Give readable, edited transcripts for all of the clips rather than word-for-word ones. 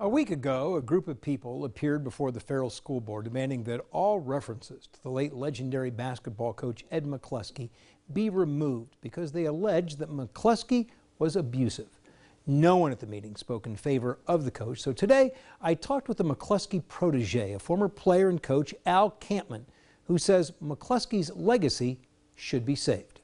A week ago, a group of people appeared before the Farrell School Board demanding that all references to the late legendary basketball coach Ed McCluskey be removed because they alleged that McCluskey was abusive. No one at the meeting spoke in favor of the coach, so today I talked with the McCluskey protege, a former player and coach, Al Campman, who says McCluskey's legacy should be saved.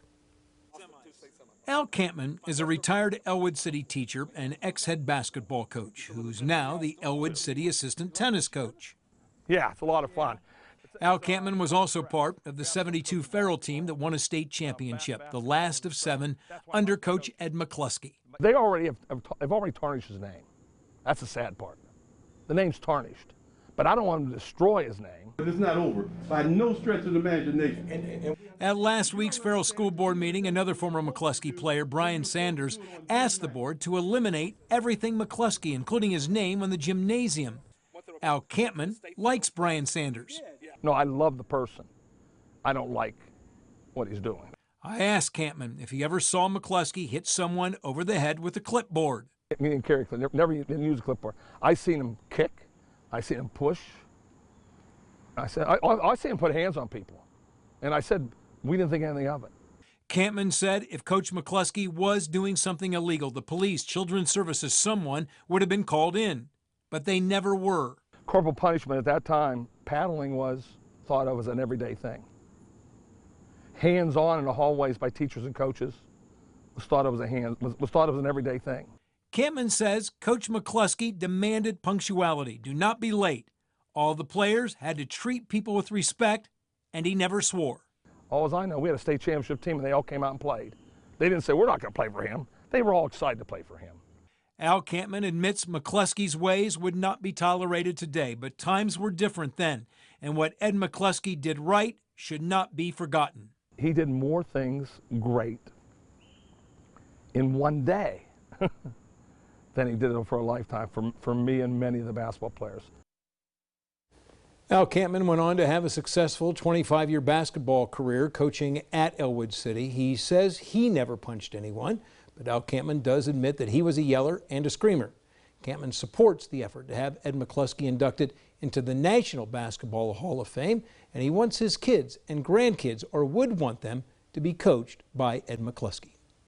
Al Campman is a retired Elwood City teacher and ex-head basketball coach who's now the Elwood City assistant tennis coach. Yeah, it's a lot of fun. Al Campman was also part of the '72 Farrell team that won a state championship, the last of 7, under Coach Ed McCluskey. They already have already tarnished his name. That's the sad part. The name's tarnished. But I don't want them to destroy his name. But it's not over by no stretch of the imagination. At last week's Farrell School Board meeting, another former McCluskey player, Brian Sanders, asked the board to eliminate everything McCluskey, including his name on the gymnasium. Al Campman likes Brian Sanders. No, I love the person. I don't like what he's doing. I asked Campman if he ever saw McCluskey hit someone over the head with a clipboard. Me and Kerry never didn't use a clipboard. I seen him kick. I seen him push. I seen him put hands on people. And I said, we didn't think anything of it. Campman said if Coach McCluskey was doing something illegal, the police, children's services, someone would have been called in. But they never were. Corporal punishment at that time, paddling was thought of as an everyday thing. Hands-on in the hallways by teachers and coaches was thought of as an everyday thing. Campman says Coach McCluskey demanded punctuality. Do not be late. All the players had to treat people with respect, and he never swore. All as I know, we had a state championship team, and they all came out and played. They didn't say, we're not going to play for him. They were all excited to play for him. Al Campman admits McCluskey's ways would not be tolerated today, but times were different then, and what Ed McCluskey did right should not be forgotten. He did more things great in one day than he did it for a lifetime for me and many of the basketball players. Al Campman went on to have a successful 25-year basketball career coaching at Elwood City. He says he never punched anyone, but Al Campman does admit that he was a yeller and a screamer. Campman supports the effort to have Ed McCluskey inducted into the National Basketball Hall of Fame, and he wants his kids and grandkids, or would want them, to be coached by Ed McCluskey.